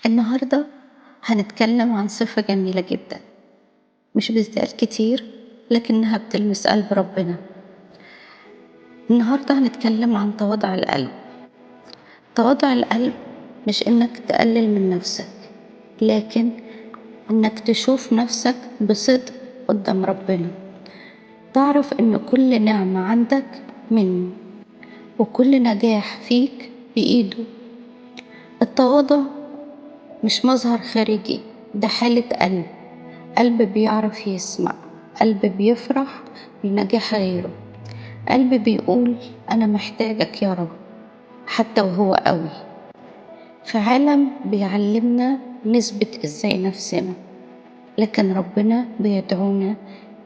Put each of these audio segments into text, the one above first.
النهاردة هنتكلم عن صفة جميلة جدا، مش بتتقال كتير لكنها بتلمس قلب ربنا. النهاردة هنتكلم عن تواضع القلب. تواضع القلب مش إنك تقلل من نفسك، لكن إنك تشوف نفسك بصدق قدام ربنا. تعرف إن كل نعمة عندك منه، وكل نجاح فيك بإيده. التواضع مش مظهر خارجي، ده حالة قلب بيعرف يسمع، قلب بيفرح بنجاح غيره، قلب بيقول أنا محتاجك يا رب حتى وهو قوي. في عالم بيعلمنا نثبت إزاي نفسنا، لكن ربنا بيدعونا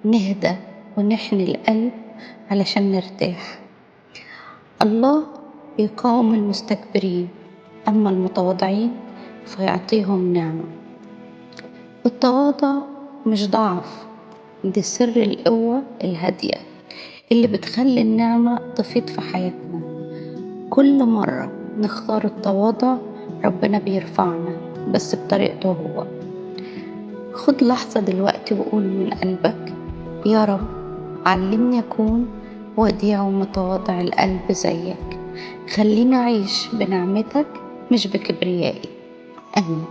نهدى ونحني القلب علشان نرتاح. الله بيقاوم المستكبرين، أما المتواضعين فيعطيهم نعمة. التواضع مش ضعف، دي سر القوة الهادية اللي بتخلي النعمة تفيض في حياتنا. كل مرة نختار التواضع ربنا بيرفعنا، بس بطريقته هو. خد لحظة دلوقتي وقول من قلبك يا رب علمني أكون وديع ومتواضع القلب زيك. خليني أعيش بنعمتك مش بكبريائي. آمين.